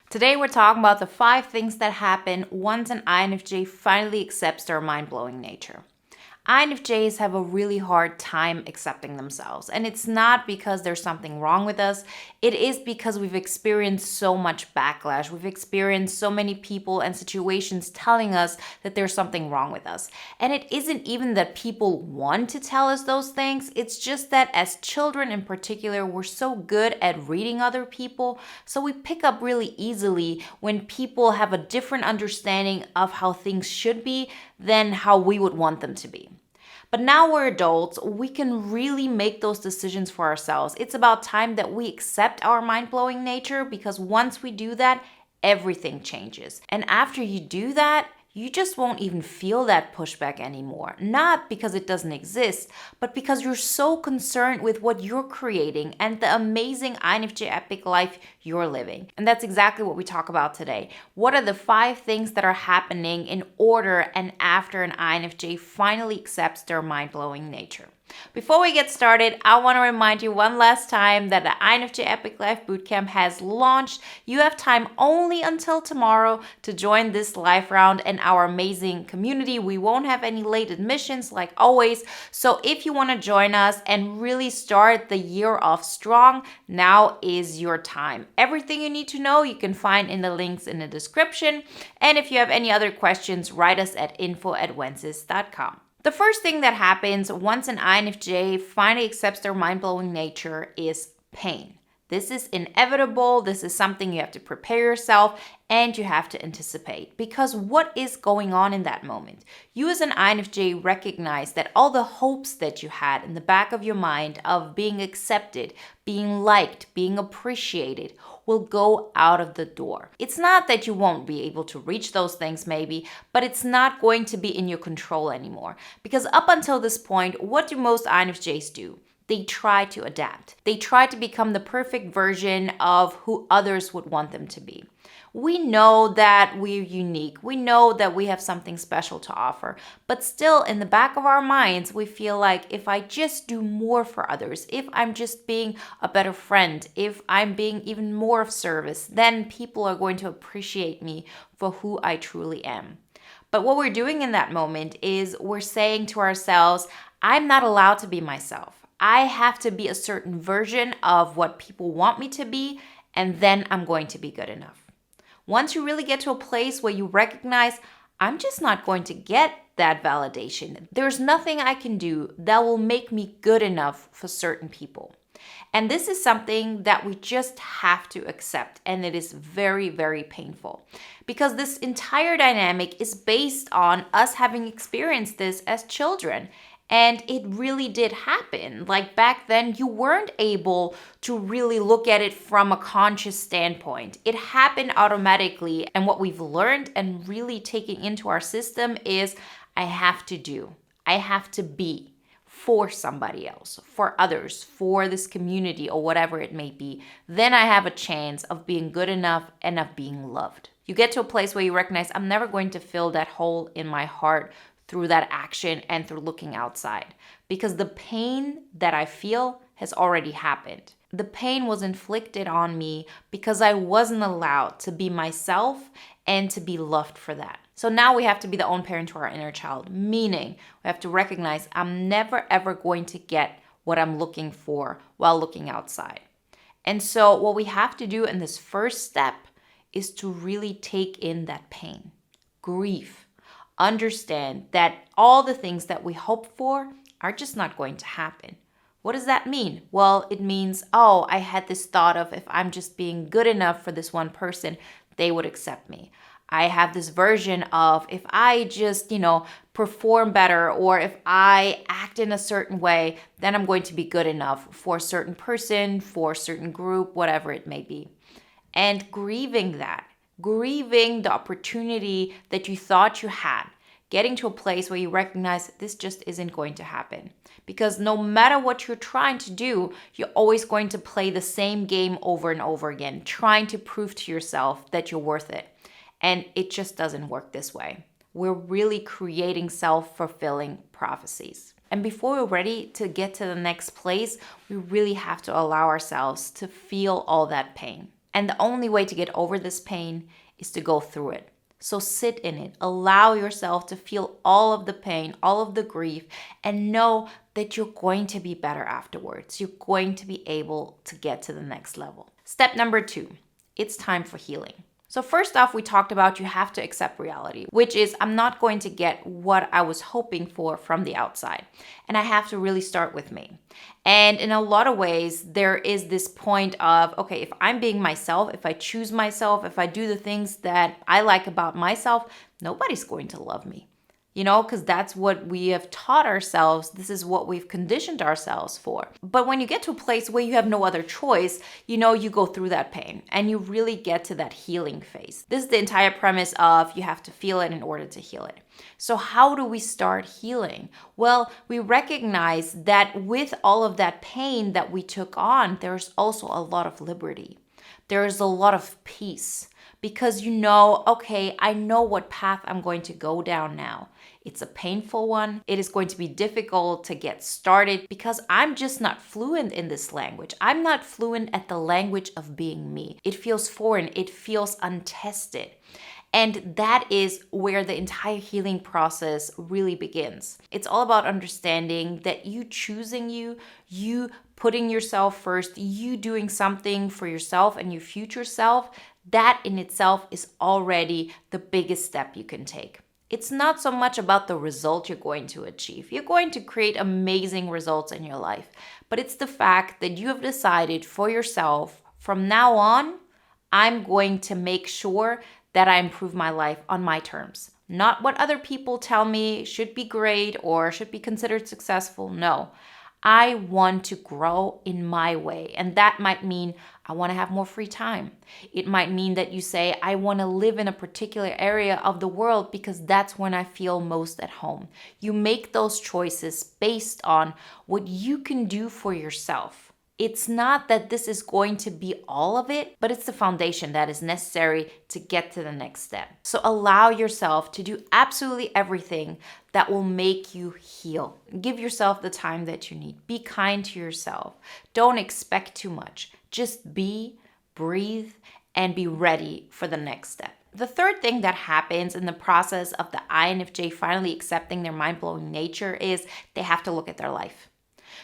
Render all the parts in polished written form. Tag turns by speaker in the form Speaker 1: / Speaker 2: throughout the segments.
Speaker 1: Today we're talking about the 5 things that happen once an INFJ finally accepts their mind-blowing nature. INFJs have a really hard time accepting themselves, and it's not because there's something wrong with us. It is because we've experienced so much backlash. We've experienced so many people and situations telling us that there's something wrong with us. And it isn't even that people want to tell us those things. It's just that as children in particular, we're so good at reading other people, so we pick up really easily when people have a different understanding of how things should be than how we would want them to be. But now we're adults, we can really make those decisions for ourselves. It's about time that we accept our mind-blowing nature, because once we do that, everything changes. And after you do that, you just won't even feel that pushback anymore. Not because it doesn't exist, but because you're so concerned with what you're creating and the amazing INFJ epic life you're living. And that's exactly what we talk about today. What are the 5 things that are happening in order and after an INFJ finally accepts their mind-blowing nature? Before we get started, I want to remind you one last time that the INFJ Epic Life Bootcamp has launched. You have time only until tomorrow to join this live round and our amazing community. We won't have any late admissions like always. So if you want to join us and really start the year off strong, now is your time. Everything you need to know you can find in the links in the description. And if you have any other questions, write us at info@wenzes.com. The first thing that happens once an INFJ finally accepts their mind-blowing nature is pain. This is inevitable. This is something you have to prepare yourself and you have to anticipate. Because what is going on in that moment? You as an INFJ recognize that all the hopes that you had in the back of your mind of being accepted, being liked, being appreciated will go out of the door. It's not that you won't be able to reach those things maybe, but it's not going to be in your control anymore. Because up until this point, what do most INFJs do? They try to adapt. They try to become the perfect version of who others would want them to be. We know that we're unique. We know that we have something special to offer. But still, in the back of our minds, we feel like if I just do more for others, if I'm just being a better friend, if I'm being even more of service, then people are going to appreciate me for who I truly am. But what we're doing in that moment is we're saying to ourselves, I'm not allowed to be myself. I have to be a certain version of what people want me to be, and then I'm going to be good enough. Once you really get to a place where you recognize, I'm just not going to get that validation. There's nothing I can do that will make me good enough for certain people. And this is something that we just have to accept, and it is very, very painful. Because this entire dynamic is based on us having experienced this as children. And it really did happen. Like back then, you weren't able to really look at it from a conscious standpoint. It happened automatically. And what we've learned and really taken into our system is I have to do, I have to be for somebody else, for others, for this community or whatever it may be. Then I have a chance of being good enough and of being loved. You get to a place where you recognize I'm never going to fill that hole in my heart through that action and through looking outside, because the pain that I feel has already happened. The pain was inflicted on me because I wasn't allowed to be myself and to be loved for that. So now we have to be the own parent to our inner child, meaning we have to recognize I'm never ever going to get what I'm looking for while looking outside. And so what we have to do in this first step is to really take in that pain, grief. Understand that all the things that we hope for are just not going to happen. What does that mean? Well, it means, I had this thought of if I'm just being good enough for this one person, they would accept me. I have this version of if I just, perform better, or if I act in a certain way, then I'm going to be good enough for a certain person, for a certain group, whatever it may be. And grieving that. Grieving the opportunity that you thought you had, getting to a place where you recognize this just isn't going to happen. Because no matter what you're trying to do, you're always going to play the same game over and over again, trying to prove to yourself that you're worth it. And it just doesn't work this way. We're really creating self-fulfilling prophecies. And before we're ready to get to the next place, we really have to allow ourselves to feel all that pain. And the only way to get over this pain is to go through it. So sit in it. Allow yourself to feel all of the pain, all of the grief, and know that you're going to be better afterwards. You're going to be able to get to the next level. Step number 2, it's time for healing. So first off, we talked about you have to accept reality, which is I'm not going to get what I was hoping for from the outside. And I have to really start with me. And in a lot of ways, there is this point of, okay, if I'm being myself, if I choose myself, if I do the things that I like about myself, nobody's going to love me. Because that's what we have taught ourselves. This is what we've conditioned ourselves for. But when you get to a place where you have no other choice, you go through that pain and you really get to that healing phase. This is the entire premise of you have to feel it in order to heal it. So how do we start healing? Well, we recognize that with all of that pain that we took on, there's also a lot of liberty. There is a lot of peace. Because okay, I know what path I'm going to go down now. It's a painful one. It is going to be difficult to get started because I'm just not fluent in this language. I'm not fluent at the language of being me. It feels foreign. It feels untested. And that is where the entire healing process really begins. It's all about understanding that you choosing you putting yourself first, you doing something for yourself and your future self, that in itself is already the biggest step you can take. It's not so much about the result you're going to achieve. You're going to create amazing results in your life, but it's the fact that you have decided for yourself, from now on, I'm going to make sure that I improve my life on my terms. Not what other people tell me should be great or should be considered successful. No, I want to grow in my way. And that might mean I want to have more free time. It might mean that you say, I want to live in a particular area of the world because that's when I feel most at home. You make those choices based on what you can do for yourself. It's not that this is going to be all of it, but it's the foundation that is necessary to get to the next step. So allow yourself to do absolutely everything that will make you heal. Give yourself the time that you need. Be kind to yourself. Don't expect too much. Just be, breathe, and be ready for the next step. The third thing that happens in the process of the INFJ finally accepting their mind-blowing nature is they have to look at their life.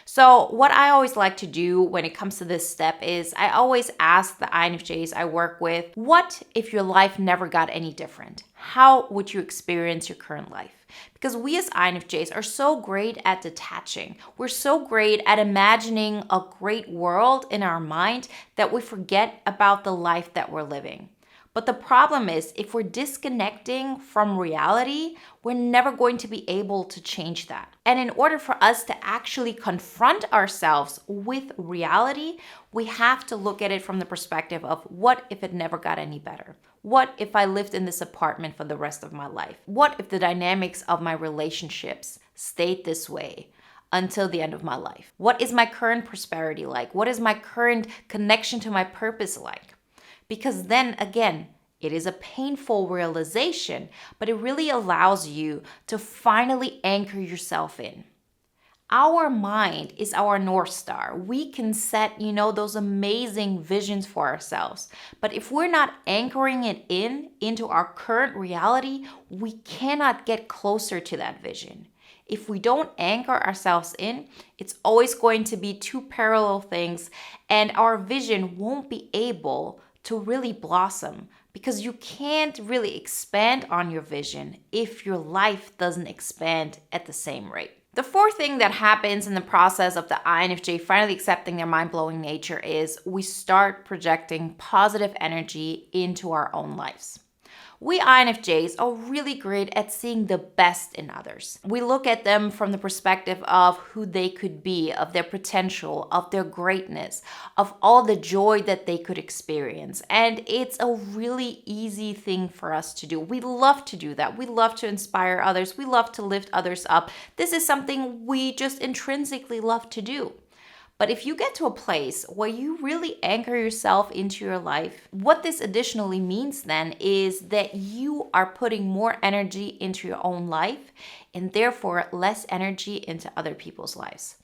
Speaker 1: So what I always like to do when it comes to this step is I always ask the INFJs I work with, what if your life never got any different? How would you experience your current life? Because we as INFJs are so great at detaching. We're so great at imagining a great world in our mind that we forget about the life that we're living. But the problem is, if we're disconnecting from reality, we're never going to be able to change that. And in order for us to actually confront ourselves with reality, we have to look at it from the perspective of what if it never got any better? What if I lived in this apartment for the rest of my life? What if the dynamics of my relationships stayed this way until the end of my life? What is my current prosperity like? What is my current connection to my purpose like? Because then again, it is a painful realization, but it really allows you to finally anchor yourself in. Our mind is our North Star. We can set, those amazing visions for ourselves. But if we're not anchoring it into our current reality, we cannot get closer to that vision. If we don't anchor ourselves in, it's always going to be two parallel things, and our vision won't be able to really blossom because you can't really expand on your vision if your life doesn't expand at the same rate. The fourth thing that happens in the process of the INFJ finally accepting their mind-blowing nature is we start projecting positive energy into our own lives. We INFJs are really great at seeing the best in others. We look at them from the perspective of who they could be, of their potential, of their greatness, of all the joy that they could experience. And it's a really easy thing for us to do. We love to do that. We love to inspire others. We love to lift others up. This is something we just intrinsically love to do. But if you get to a place where you really anchor yourself into your life, what this additionally means then is that you are putting more energy into your own life and therefore less energy into other people's lives.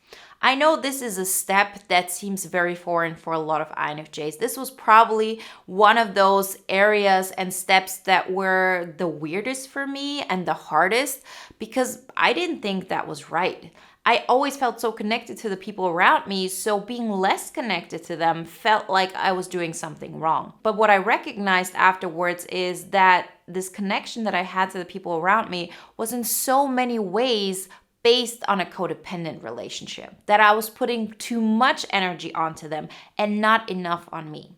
Speaker 1: I know this is a step that seems very foreign for a lot of INFJs. This was probably one of those areas and steps that were the weirdest for me and the hardest because I didn't think that was right. I always felt so connected to the people around me, so being less connected to them felt like I was doing something wrong. But what I recognized afterwards is that this connection that I had to the people around me was in so many ways based on a codependent relationship, that I was putting too much energy onto them and not enough on me.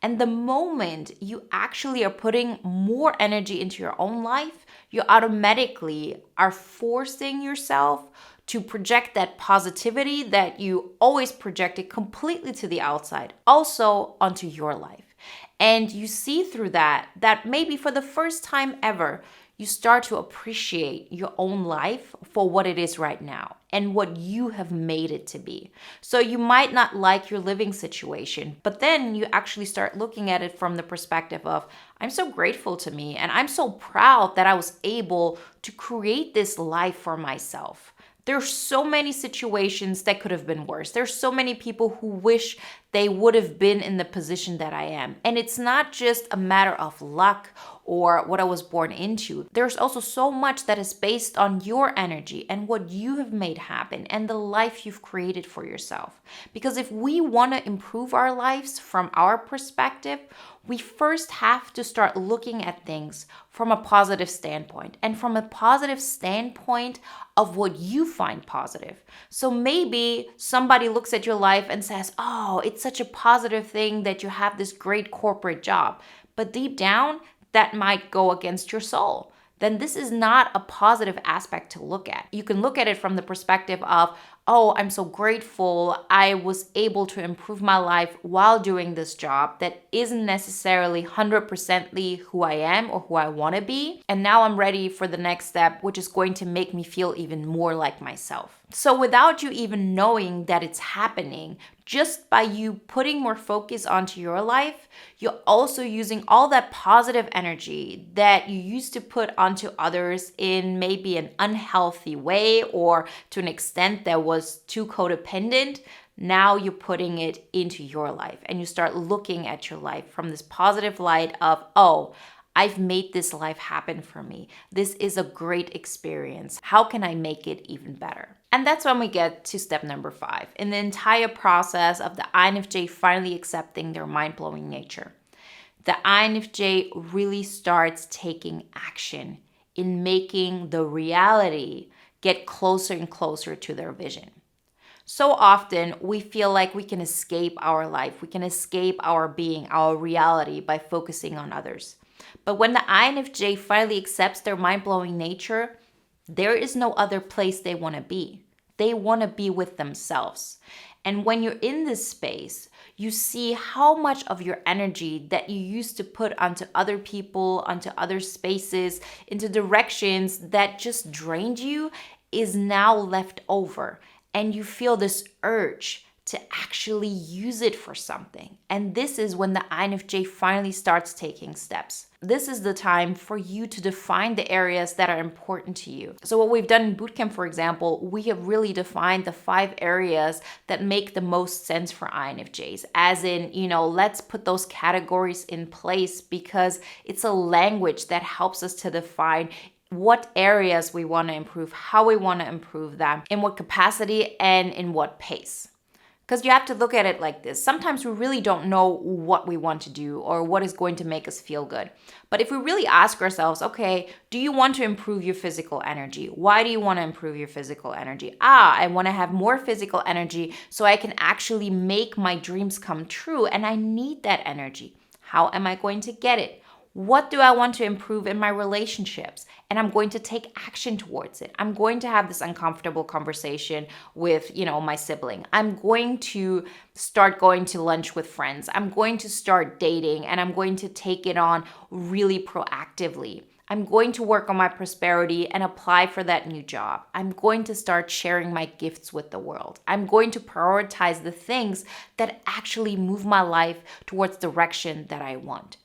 Speaker 1: And the moment you actually are putting more energy into your own life, you automatically are forcing yourself to project that positivity that you always projected completely to the outside, also onto your life. And you see through that maybe for the first time ever, you start to appreciate your own life for what it is right now and what you have made it to be. So you might not like your living situation, but then you actually start looking at it from the perspective of, I'm so grateful to me and I'm so proud that I was able to create this life for myself. There's so many situations that could have been worse. There's so many people who wish they would have been in the position that I am. And it's not just a matter of luck or what I was born into. There's also so much that is based on your energy and what you have made happen and the life you've created for yourself. Because if we want to improve our lives from our perspective, we first have to start looking at things from a positive standpoint and from a positive standpoint of what you find positive. So maybe somebody looks at your life and says, oh, it's such a positive thing that you have this great corporate job. But deep down, that might go against your soul. Then this is not a positive aspect to look at. You can look at it from the perspective of, oh, I'm so grateful I was able to improve my life while doing this job that isn't necessarily 100% who I am or who I want to be. And now I'm ready for the next step, which is going to make me feel even more like myself. So without you even knowing that it's happening, just by you putting more focus onto your life, you're also using all that positive energy that you used to put onto others in maybe an unhealthy way or to an extent that was too codependent. Now you're putting it into your life and you start looking at your life from this positive light of, oh, I've made this life happen for me. This is a great experience. How can I make it even better? And that's when we get to step number 5 in the entire process of the INFJ finally accepting their mind-blowing nature. The INFJ really starts taking action in making the reality get closer and closer to their vision. So often we feel like we can escape our life, we can escape our being, our reality by focusing on others. But when the INFJ finally accepts their mind-blowing nature, there is no other place they want to be. They want to be with themselves. And when you're in this space, you see how much of your energy that you used to put onto other people, onto other spaces, into directions that just drained you is now left over. And you feel this urge to actually use it for something. And this is when the INFJ finally starts taking steps. This is the time for you to define the areas that are important to you. So what we've done in bootcamp, for example, we have really defined the 5 areas that make the most sense for INFJs. As in, let's put those categories in place because it's a language that helps us to define what areas we want to improve, how we want to improve them, in what capacity, and in what pace. Because you have to look at it like this. Sometimes we really don't know what we want to do or what is going to make us feel good. But if we really ask ourselves, okay, do you want to improve your physical energy? Why do you want to improve your physical energy? I want to have more physical energy so I can actually make my dreams come true. And I need that energy. How am I going to get it? What do I want to improve in my relationships? And I'm going to take action towards it. I'm going to have this uncomfortable conversation with, my sibling. I'm going to start going to lunch with friends. I'm going to start dating and I'm going to take it on really proactively. I'm going to work on my prosperity and apply for that new job. I'm going to start sharing my gifts with the world. I'm going to prioritize the things that actually move my life towards the direction that I want.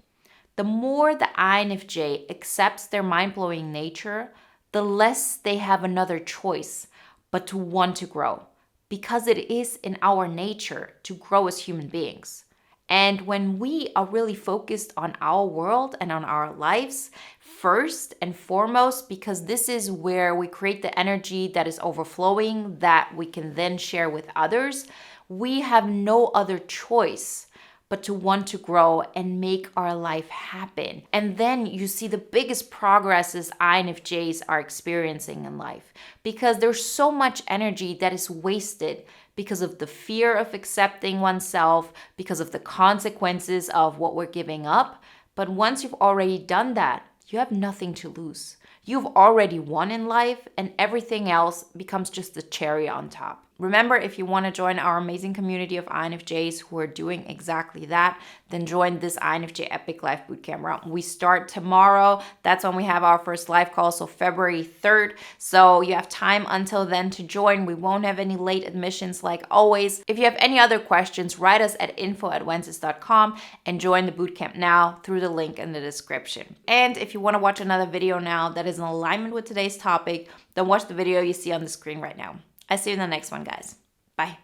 Speaker 1: The more the INFJ accepts their mind-blowing nature, the less they have another choice but to want to grow, because it is in our nature to grow as human beings. And when we are really focused on our world and on our lives, first and foremost, because this is where we create the energy that is overflowing that we can then share with others, we have no other choice but to want to grow and make our life happen. And then you see the biggest progresses INFJs are experiencing in life, because there's so much energy that is wasted because of the fear of accepting oneself, because of the consequences of what we're giving up. But once you've already done that, you have nothing to lose. You've already won in life, and everything else becomes just the cherry on top. Remember, if you want to join our amazing community of INFJs who are doing exactly that, then join this INFJ Epic Life Bootcamp round. We start tomorrow. That's when we have our first live call, so February 3rd. So you have time until then to join. We won't have any late admissions like always. If you have any other questions, write us at info@wenzes.com and join the bootcamp now through the link in the description. And if you want to watch another video now that is in alignment with today's topic, then watch the video you see on the screen right now. I'll see you in the next one, guys. Bye.